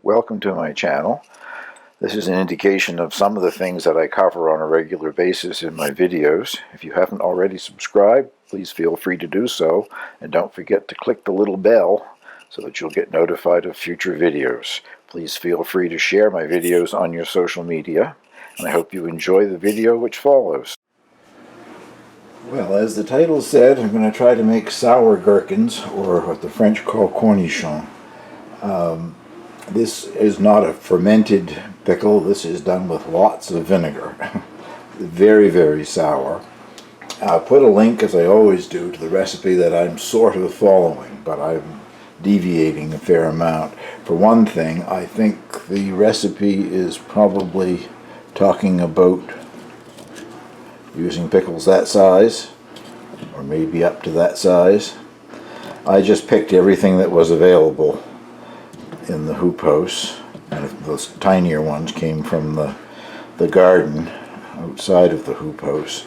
Welcome to my channel. This is an indication of some of the things that I cover on a regular basis in my videos. If you haven't already subscribed, please feel free to do so, and don't forget to click the little bell so that you'll get notified of future videos. Please feel free to share my videos on your social media, and I hope you enjoy the video which follows. Well, as the title said, I'm going to try to make sour gherkins, or what the French call cornichons. This is not a fermented pickle. This is done with lots of vinegar. Very, very sour. I'll put a link, as I always do, to the recipe that I'm sort of following, but I'm deviating a fair amount. For one thing, I think the recipe is probably talking about using pickles that size, or maybe up to that size. I just picked everything that was available in the hoop house, and those tinier ones came from the garden outside of the hoop house.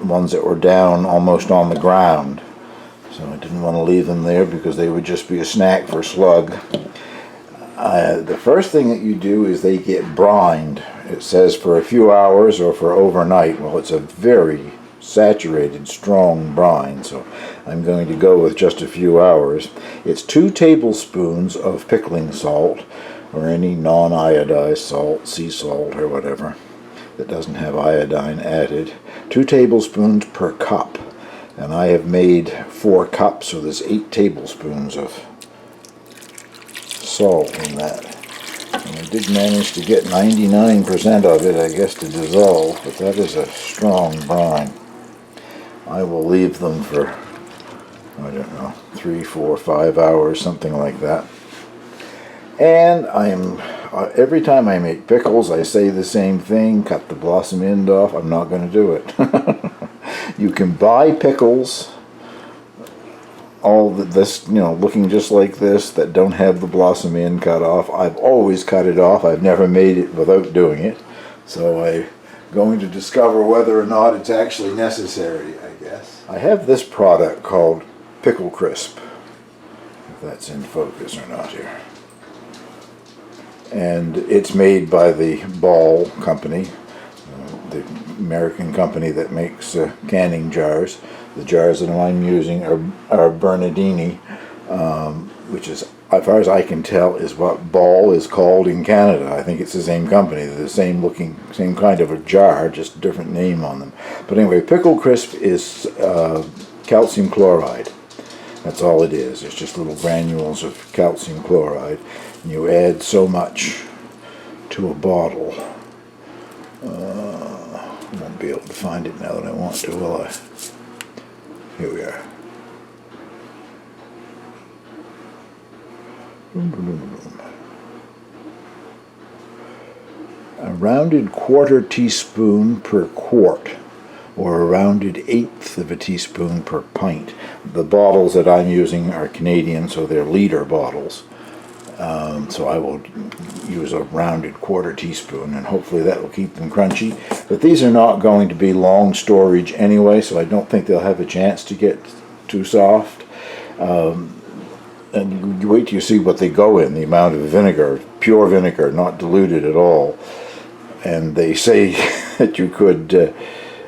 Ones that were down almost on the ground, so I didn't want to leave them there because they would just be a snack for slug. The first thing that you do is they get brined. It says for a few hours or for overnight. Well, it's a very saturated, strong brine, so I'm going to go with just a few hours. It's 2 tablespoons of pickling salt, or any non-iodized salt, sea salt or whatever, that doesn't have iodine added. 2 tablespoons per cup, and I have made 4 cups, so there's 8 tablespoons of salt in that. And I did manage to get 99% of it, I guess, to dissolve, but that is a strong brine. I will leave them for, I don't know, 3, 4, 5 hours, something like that. And every time I make pickles, I say the same thing: cut the blossom end off. I'm not going to do it. You can buy pickles, looking just like this, that don't have the blossom end cut off. I've always cut it off. I've never made it without doing it. So I'm going to discover whether or not it's actually necessary, I guess. I have this product called Pickle Crisp, if that's in focus or not here. And it's made by the Ball company, the American company that makes canning jars. The jars that I'm using are Bernardini, which is, as far as I can tell, is what Ball is called in Canada. I think it's the same company. They're the same kind of a jar, just a different name on them. But anyway, Pickle Crisp is calcium chloride. That's all it is. It's just little granules of calcium chloride. And you add so much to a bottle. I won't be able to find it now that I want to, will I? Here we are. A rounded 1/4 teaspoon per quart, or a rounded 1/8 of a teaspoon per pint. The bottles that I'm using are Canadian, so they're liter bottles. So I will use a rounded 1/4 teaspoon, and hopefully that will keep them crunchy. But these are not going to be long storage anyway, so I don't think they'll have a chance to get too soft. And you wait till you see what they go in, the amount of vinegar, pure vinegar, not diluted at all. And they say that you could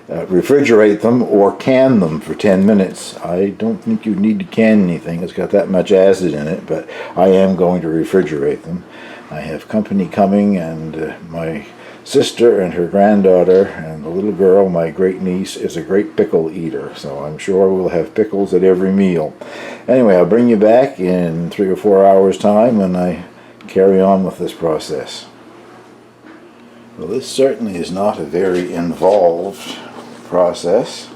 refrigerate them or can them for 10 minutes. I don't think you need to can anything. It's got that much acid in it, but I am going to refrigerate them. I have company coming, and my sister and her granddaughter and the little girl, my great niece, is a great pickle eater, so I'm sure we'll have pickles at every meal. Anyway, I'll bring you back in 3 or 4 hours' time when I carry on with this process. Well, this certainly is not a very involved process.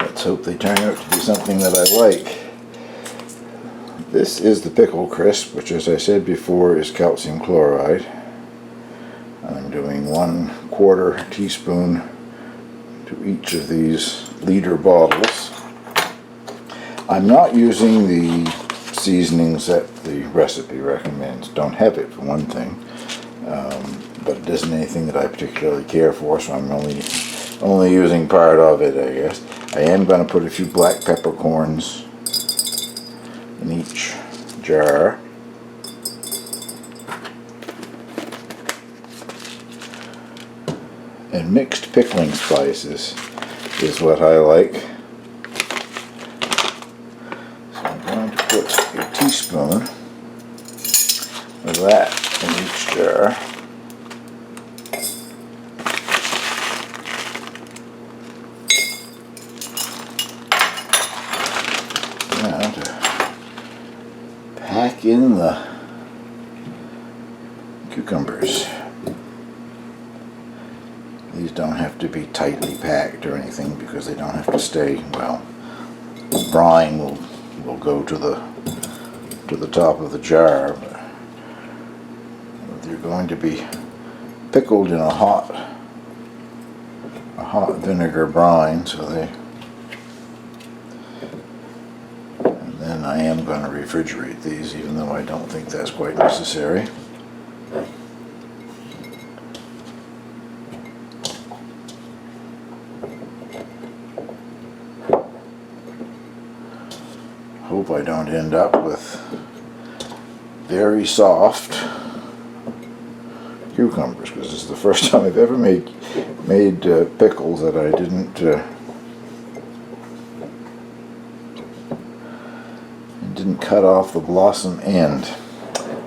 Let's hope they turn out to be something that I like. This is the Pickle Crisp, which, as I said before, is calcium chloride. I'm doing 1/4 teaspoon to each of these liter bottles. I'm not using the seasonings that the recipe recommends. Don't have it, for one thing. But it isn't anything that I particularly care for, so I'm only using part of it, I guess. I am going to put a few black peppercorns in each jar. And mixed pickling spices is what I like. So I'm going to put a teaspoon of that in each jar. Now to pack in the cucumbers. These don't have to be tightly packed or anything because they don't have to stay, well, the brine will go to the top of the jar. But they're going to be pickled in a hot vinegar brine, so and then I am going to refrigerate these, even though I don't think that's quite necessary. Hope I don't end up with very soft cucumbers, because this is the first time I've ever made pickles that I didn't cut off the blossom end.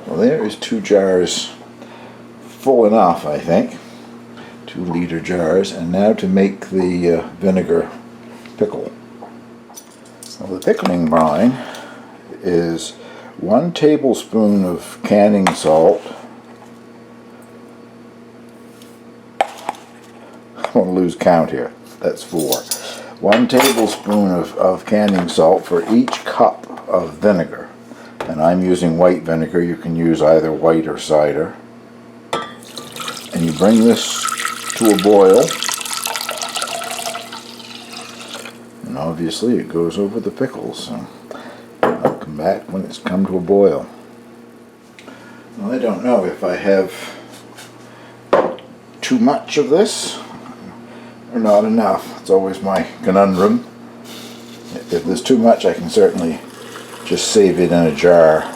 Well, there is 2 jars full enough, I think. 2-liter jars. And now to make the vinegar pickle. Well, the pickling brine is 1 tablespoon of canning salt. I want to lose count here. That's 4. 1 tablespoon of canning salt for each cup of vinegar. And I'm using white vinegar. You can use either white or cider. And you bring this to a boil. And obviously it goes over the pickles. So I'll come back when it's come to a boil. Well, I don't know if I have too much of this or not enough. It's always my conundrum. If there's too much, I can certainly just save it in a jar.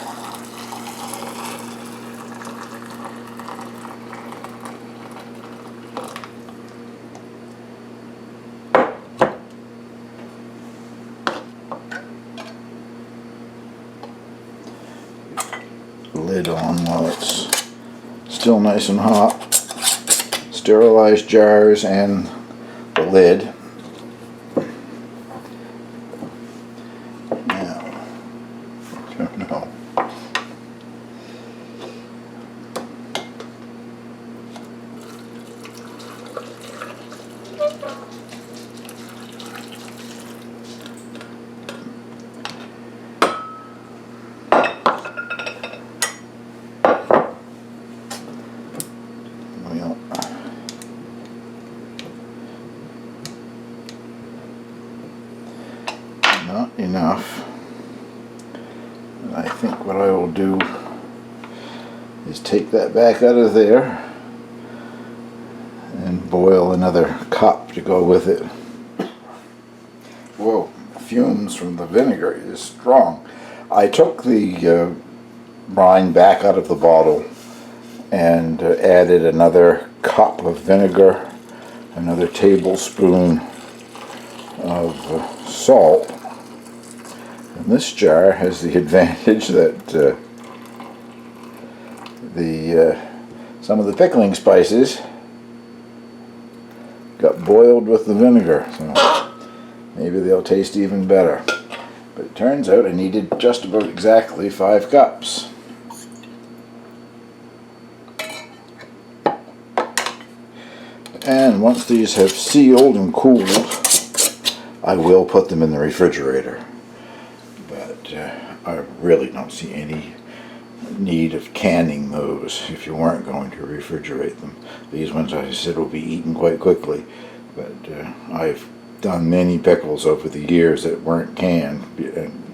Lid on while it's still nice and hot. Sterilize jars and the lid. Now, I don't know. Not enough. And I think what I will do is take that back out of there and boil another cup to go with it. Whoa, fumes from the vinegar is strong. I took the brine back out of the bottle and added another cup of vinegar, another tablespoon of salt. And this jar has the advantage that some of the pickling spices got boiled with the vinegar, so maybe they'll taste even better. But it turns out I needed just about exactly 5 cups. And once these have sealed and cooled, I will put them in the refrigerator. But I really don't see any need of canning those if you weren't going to refrigerate them. These ones, I said, will be eaten quite quickly. But I've done many pickles over the years that weren't canned,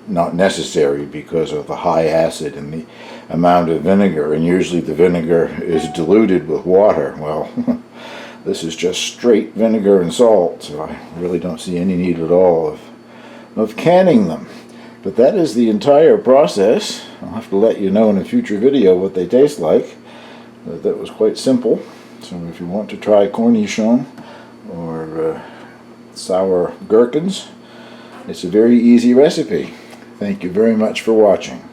not necessary because of the high acid and the amount of vinegar. And usually the vinegar is diluted with water. Well, this is just straight vinegar and salt, so I really don't see any need at all of canning them. But that is the entire process. I'll have to let you know in a future video what they taste like. That was quite simple. So if you want to try Cornichon or sour gherkins, it's a very easy recipe. Thank you very much for watching.